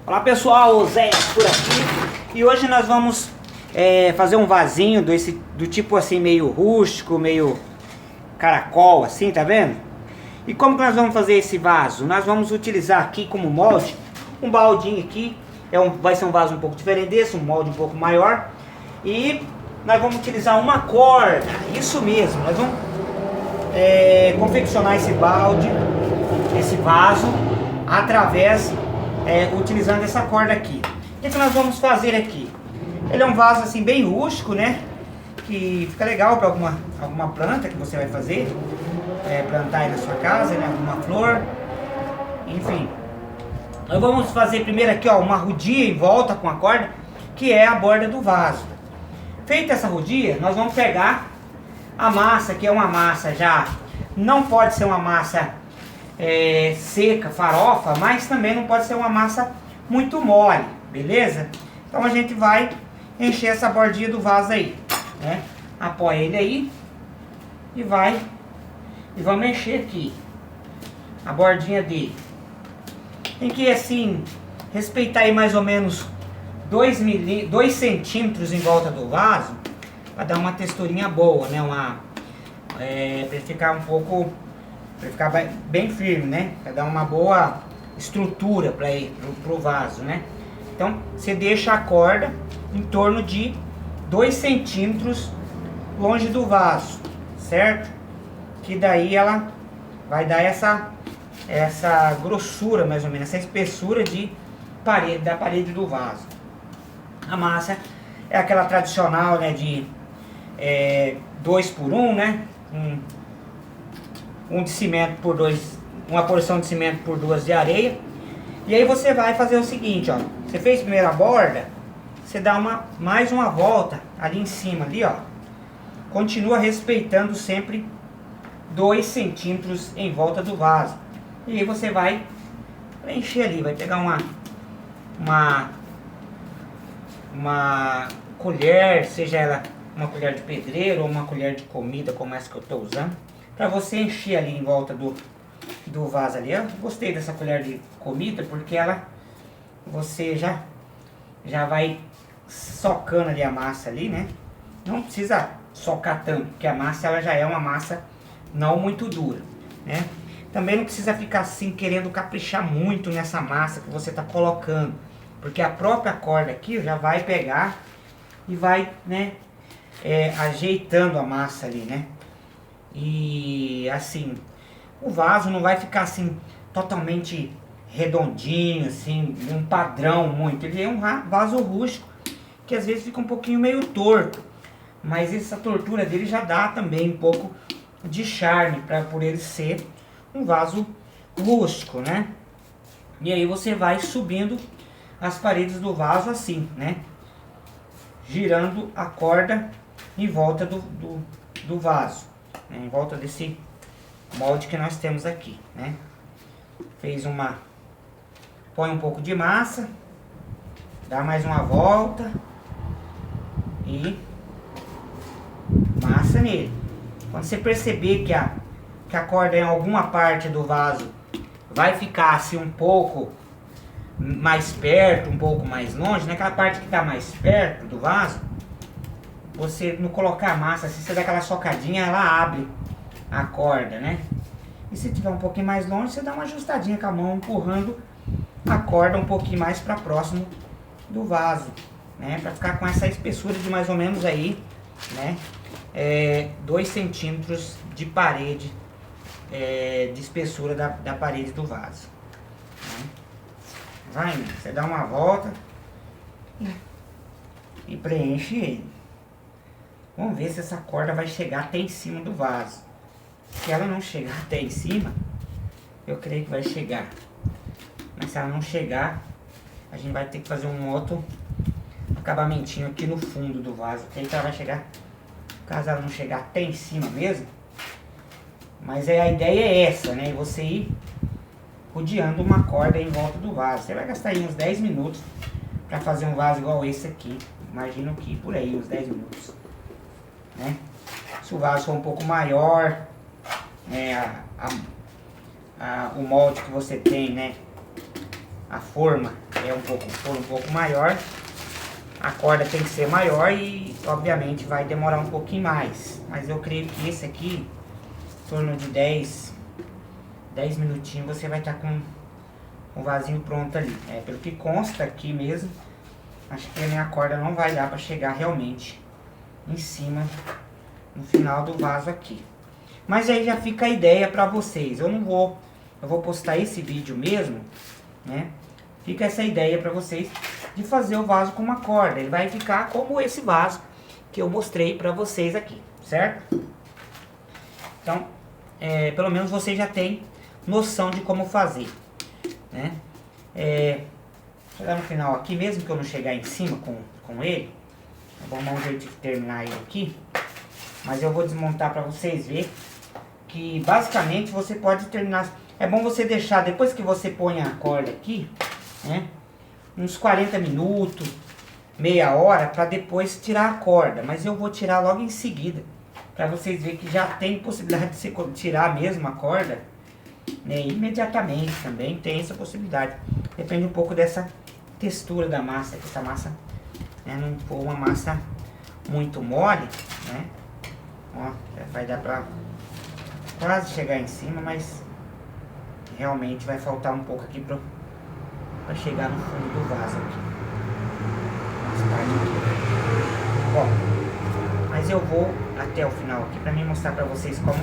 Olá pessoal, o Zé por aqui. E hoje nós vamos fazer um vasinho do tipo assim meio rústico, meio caracol assim, tá vendo? E como que nós vamos fazer esse vaso? Nós vamos utilizar aqui como molde um baldinho aqui. Vai ser um vaso um pouco diferente desse, um molde um pouco maior. E nós vamos utilizar uma corda, isso mesmo. Nós vamos confeccionar esse balde, esse vaso, através utilizando essa corda aqui. O que nós vamos fazer aqui? Ele é um vaso assim bem rústico, né? Que fica legal para alguma planta que você vai fazer, plantar aí na sua casa, né? Alguma flor, enfim. Nós vamos fazer primeiro aqui, ó, uma rodia em volta com a corda, que é a borda do vaso. Feita essa rodia, nós vamos pegar a massa, que é uma massa já, não pode ser uma massa seca, farofa, mas também não pode ser uma massa muito mole, beleza? Então a gente vai encher essa bordinha do vaso aí, né? Apoia ele aí e vamos encher aqui a bordinha dele. Tem que assim respeitar aí mais ou menos 2 centímetros em volta do vaso, para dar uma texturinha boa, né? Para ele ficar um pouco, para ficar bem firme, né? Para dar uma boa estrutura para o vaso, né? Então você deixa a corda em torno de 2 centímetros longe do vaso, certo? Que daí ela vai dar essa grossura, mais ou menos, essa espessura da parede do vaso. A massa é aquela tradicional, né, de 2 por 1, né? Um de cimento por 2, uma porção de cimento por 2 de areia. E aí você vai fazer o seguinte, ó. Você fez primeiro a borda, você dá mais uma volta ali em cima, ali, ó. Continua respeitando sempre 2 centímetros em volta do vaso. E aí você vai preencher ali, vai pegar uma colher, seja ela uma colher de pedreiro ou uma colher de comida, como essa que eu estou usando, para você encher ali em volta do vaso ali. Eu gostei dessa colher de comida porque você já vai socando ali a massa ali, né? Não precisa socar tanto, porque a massa ela já é uma massa não muito dura, né? Também não precisa ficar assim querendo caprichar muito nessa massa que você está colocando, porque a própria corda aqui já vai pegar e vai, né, ajeitando a massa ali, né? E assim, o vaso não vai ficar assim totalmente redondinho, assim, um padrão muito. Ele é um vaso rústico que às vezes fica um pouquinho meio torto, mas essa tortura dele já dá também um pouco de charme por ele ser um vaso rústico, né? E aí você vai subindo as paredes do vaso assim, né? Girando a corda em volta do vaso, né? Em volta desse molde que nós temos aqui, né? Põe um pouco de massa, dá mais uma volta e massa nele. Quando você perceber que a corda em alguma parte do vaso vai ficar assim um pouco mais perto, um pouco mais longe, naquela parte que está mais perto do vaso, você não colocar a massa, assim, você dá aquela socadinha, ela abre a corda, né? E se tiver um pouquinho mais longe, você dá uma ajustadinha com a mão, empurrando a corda um pouquinho mais para próximo do vaso, né? Para ficar com essa espessura de mais ou menos aí, né? 2 centímetros de parede, de espessura da parede do vaso, né? Vai, você dá uma volta e preenche ele. Vamos ver se essa corda vai chegar até em cima do vaso. Se ela não chegar até em cima, eu creio que vai chegar. Mas se ela não chegar, a gente vai ter que fazer um outro acabamentinho aqui no fundo do vaso. Que aí ela vai chegar, caso ela não chegar até em cima mesmo. Mas a ideia é essa, né? Você ir rodeando uma corda em volta do vaso. Você vai gastar aí uns 10 minutos para fazer um vaso igual esse aqui. Imagino que por aí, uns 10 minutos, né? Se o vaso for um pouco maior, né, o molde que você tem, né, a forma for um pouco maior, a corda tem que ser maior e obviamente vai demorar um pouquinho mais. Mas eu creio que esse aqui, em torno de 10 minutinhos, você vai estar com o vasinho pronto ali. Pelo que consta aqui mesmo, acho que a minha corda não vai dar para chegar realmente em cima, no final do vaso aqui. Mas aí já fica a ideia para vocês. Eu vou postar esse vídeo mesmo, né? Fica essa ideia para vocês de fazer o vaso com uma corda. Ele vai ficar como esse vaso que eu mostrei para vocês aqui, certo? Então, pelo menos você já tem noção de como fazer, né? Chegar no final aqui, mesmo que eu não chegar em cima com ele, eu vou arrumar um jeito de terminar ele aqui, mas eu vou desmontar para vocês verem que basicamente você pode terminar. É bom você deixar, depois que você põe a corda aqui, né, uns 40 minutos, meia hora, para depois tirar a corda. Mas eu vou tirar logo em seguida, para vocês verem que já tem possibilidade de você tirar mesmo a corda, né, imediatamente. Também tem essa possibilidade. Depende um pouco dessa textura da massa, que essa massa, né, não for uma massa muito mole, né, ó, vai dar para quase chegar em cima, mas realmente vai faltar um pouco aqui para chegar no fundo do vaso aqui. Bom, mas eu vou até o final aqui para me mostrar para vocês como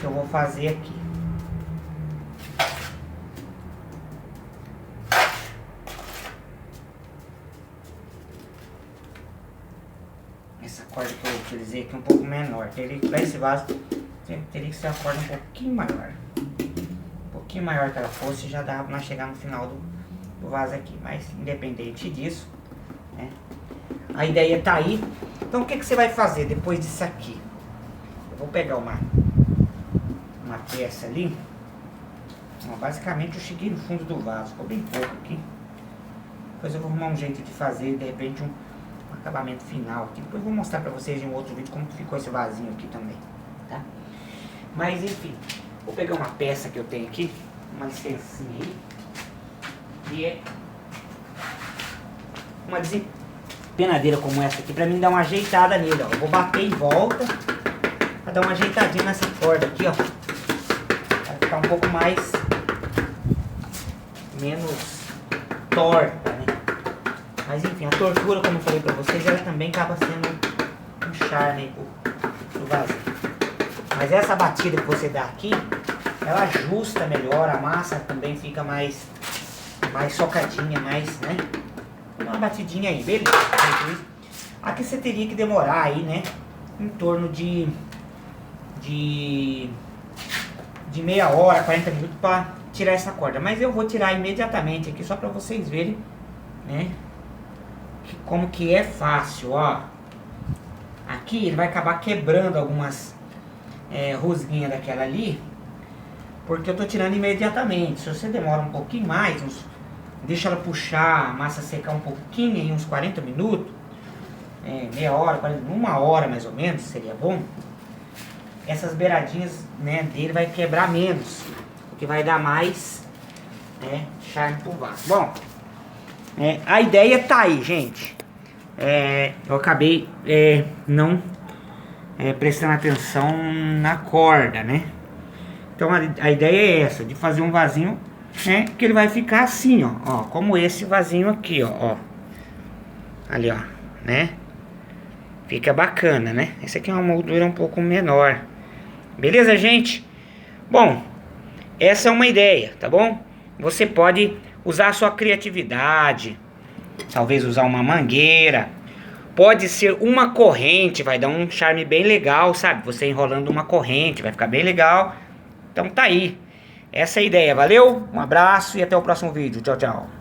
que eu vou fazer aqui. Essa corda que eu utilizei aqui é um pouco menor. Para esse vaso teria que ser a corda um pouquinho maior. Um pouquinho maior que ela fosse, já dava para chegar no final do vaso aqui. Mas independente disso, né, a ideia tá aí. Então o que você vai fazer depois disso aqui? Eu vou pegar uma peça ali. Ó, basicamente eu cheguei no fundo do vaso, ficou bem pouco aqui. Depois eu vou arrumar um jeito de fazer, de repente, um acabamento final aqui. Depois eu vou mostrar pra vocês em um outro vídeo como ficou esse vasinho aqui também, tá? Mas enfim, vou pegar uma peça que eu tenho aqui, uma licencinha aí, e é uma desempenadeira como essa aqui, pra mim dar uma ajeitada nele, ó. Eu vou bater em volta pra dar uma ajeitadinha nessa corda aqui, ó, pra ficar um pouco menos torta, né? Mas enfim, a tortura, como eu falei pra vocês, ela também acaba sendo um charme aí pro vaso. Mas essa batida que você dá aqui, ela ajusta melhor, a massa também fica mais socadinha, mais, né? Dá uma batidinha aí, beleza? Aqui você teria que demorar aí, né, em torno de meia hora, 40 minutos pra tirar essa corda. Mas eu vou tirar imediatamente aqui, só pra vocês verem, né, como que é fácil, ó. Aqui ele vai acabar quebrando algumas rusguinhas daquela ali, porque eu tô tirando imediatamente. Se você demora um pouquinho mais, deixa ela puxar, a massa secar um pouquinho, aí uns 40 minutos, meia hora, 40, uma hora mais ou menos, seria bom. Essas beiradinhas, né, dele vai quebrar menos, o que vai dar mais, né, charme pro vaso. Bom, a ideia tá aí, gente. Eu acabei não prestando atenção na corda, né? Então a ideia é essa, de fazer um vasinho, né, que ele vai ficar assim, ó, como esse vasinho aqui, ó, ali, ó, né? Fica bacana, né? Esse aqui é uma moldura um pouco menor. Beleza, gente? Bom, essa é uma ideia, tá bom? Você pode usar a sua criatividade, talvez usar uma mangueira, pode ser uma corrente, vai dar um charme bem legal, sabe? Você enrolando uma corrente, vai ficar bem legal. Então tá aí, essa é a ideia, valeu? Um abraço e até o próximo vídeo, tchau, tchau.